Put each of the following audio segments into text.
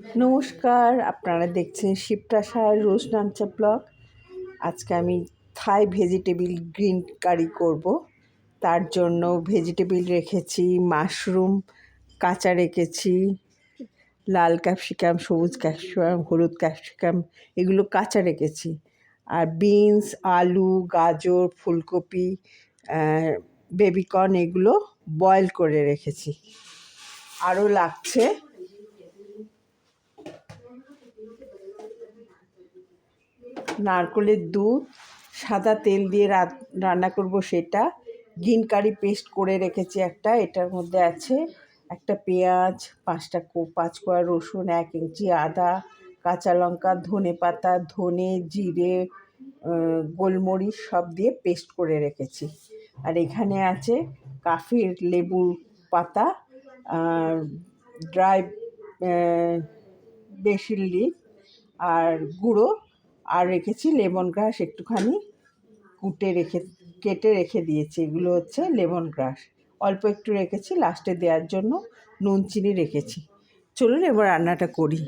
নমস্কার, আপনারা দেখছেন শিবপ্রাসাদ রোজ নামচা ব্লগ। আজকে আমি থাই ভেজিটেবিল গ্রিন কারি করব। তার জন্য ভেজিটেবিল রেখেছি, মাশরুম কাঁচা রেখেছি, লাল ক্যাপসিকাম, সবুজ ক্যাপসিকাম, হলুদ ক্যাপসিকাম এগুলো কাঁচা রেখেছি। আর বিনস, আলু, গাজর, ফুলকপি, বেবিকর্ন এগুলো বয়েল করে রেখেছি। আরও লাগছে নারকেলের দুধ, সাদা তেল দিয়ে রান্না করব সেটা, গ্রিন কারি পেস্ট করে রেখেছি একটা, এটার মধ্যে আছে একটা পেঁয়াজ, 5 কোয়া রসুন, 1 ইঞ্চি আদা, কাঁচা লঙ্কা, ধনে পাতা, ধনে, জিরে, গোলমরিচ সব দিয়ে পেস্ট করে রেখেছি। আর এখানে আছে কাফির লেবুর পাতা, ড্রাই বেসিল লিভ আর গুঁড়ো, আর রেখেছি লেমন গ্রাস একটুখানি কেটে রেখে দিয়েছি। এগুলো হচ্ছে লেমন গ্রাস, অল্প একটু রেখেছি লাস্টে দেওয়ার জন্য। নুন চিনি রেখেছি। চলুন এবার রান্নাটা করি।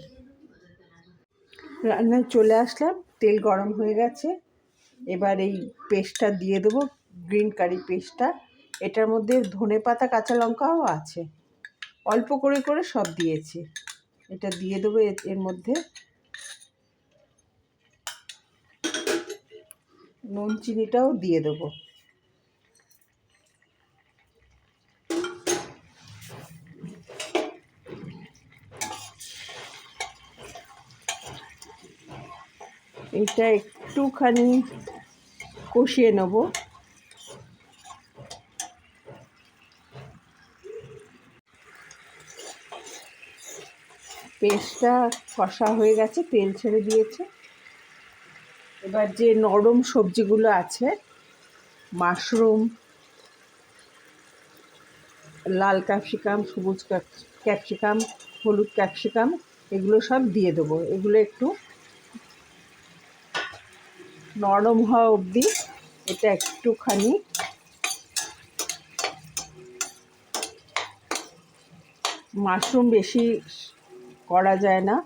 রান্নায় চলে আসলাম, তেল গরম হয়ে গেছে। এবার এই পেস্টটা দিয়ে দেবো, গ্রিন কারি পেস্টটা। এটার মধ্যে ধনে পাতা, কাঁচা লঙ্কাও আছে, অল্প করে করে সব দিয়েছি। এটা দিয়ে দেবো এর মধ্যে। নুন চিনিটাও দিয়ে দেবো। এটা একটুখানি কষিয়ে নেব। পেস্টটা কষা হয়ে গেছে, তেল ছেড়ে দিয়েছে। এবার যে নরম সবজিগুলো আছে, মাশরুম, লাল ক্যাপসিকাম, সবুজ ক্যাপসিকাম, হলুদ ক্যাপসিকাম, এগুলো সব দিয়ে দেবো। এগুলো একটু নরম হওয়া অবধি এটা একটুখানি মাশরুম বেশি করা যায় না,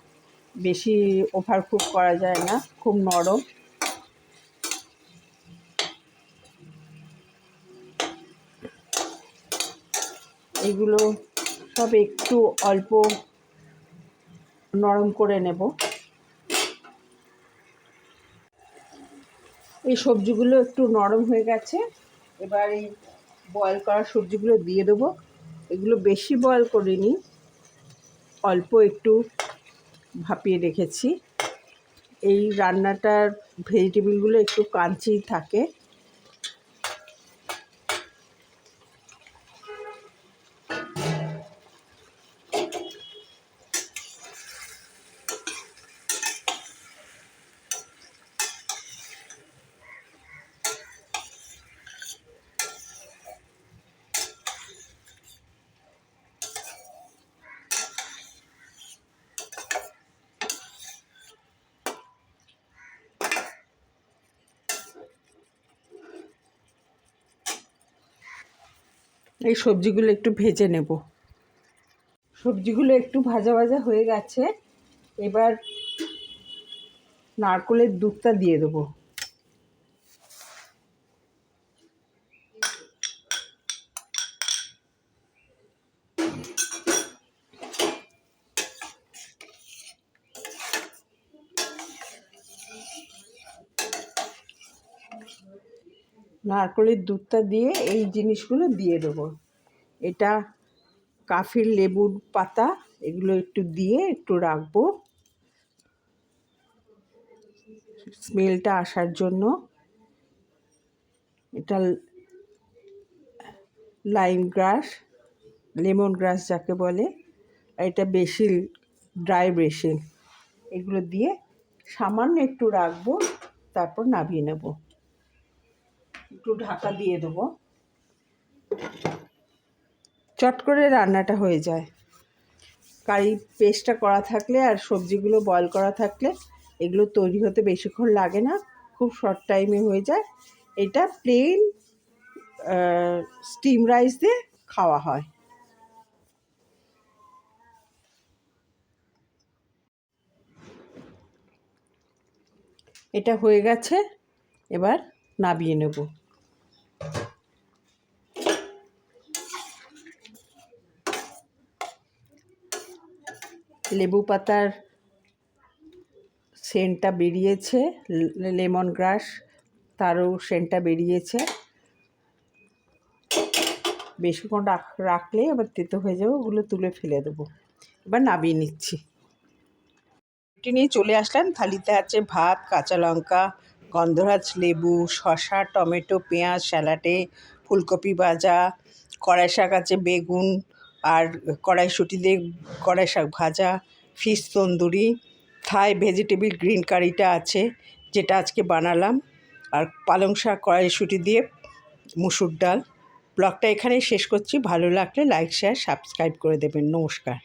বেশি ওভার কুক করা যায় না, খুব নরম। এগুলো সব একটু অল্প নরম করে নেব। এই সবজিগুলো একটু নরম হয়ে গেছে। এবার এই বয়েল করা সবজিগুলো দিয়ে দেবো। এগুলো বেশি বয়েল করিনি, অল্প একটু ভাপিয়ে রেখেছি। এই রান্নাটার ভেজিটেবিলগুলো একটু ক্রাঞ্চি থাকে। এই সবজিগুলো একটু ভেজে নেব। সবজিগুলো একটু ভাজা ভাজা হয়ে গেছে। এবার নারকেলের দুধটা দিয়ে দেবো। নারকেলের দুধটা দিয়ে এই জিনিসগুলো দিয়ে দেবো। এটা কাফির লেবুর পাতা, এগুলো একটু দিয়ে একটু রাখবো স্মেলটা আসার জন্য। এটা লাইম গ্রাস, লেমন গ্রাস যাকে বলে, আর এটা বেসিল, ড্রাই বেসিল। এগুলো দিয়ে সামান্য একটু রাখবো, তারপর নামিয়ে নেব। একটু ঢাকা দিয়ে দেবো, চট করে রান্নাটা হয়ে যায়। কারি পেস্টটা করা থাকলে আর সবজিগুলো বয়েল করা থাকলে এগুলো তৈরি হতে বেশিক্ষণ লাগে না, খুব শর্ট টাইমে হয়ে যায়। এটা প্লেন স্টিম রাইস দিয়ে খাওয়া হয়। এটা হয়ে গেছে, এবার নামিয়ে নেব। লেবু পাতার সেন্টটা বেরিয়েছে, লেমন গ্রাস তারও সেন্টটা বেরিয়েছে। বেশিক্ষণ রাখলে আবার তেতো হয়ে যাবে, ওগুলো তুলে ফেলে দেবো। এবার নামিয়ে নিচ্ছি। রুটি নিয়ে চলে আসলাম। থালিতে আছে ভাত, কাঁচা লঙ্কা, গন্ধরাজ লেবু, শসা, টমেটো, পেঁয়াজ, স্যালাডে, ফুলকপি ভাজা, কড়াই শাক আছে, বেগুন আর কড়াইশুঁটি দিয়ে কড়াই শাক ভাজা, ফিশ তন্দুরি, থাই ভেজিটেবিল গ্রিন কারিটা আছে যেটা আজকে বানালাম, আর পালং শাক, কড়াইশুঁটি দিয়ে মুসুর ডাল। ব্লগটা এখানেই শেষ করছি। ভালো লাগলে লাইক, শেয়ার, সাবস্ক্রাইব করে দেবেন। নমস্কার।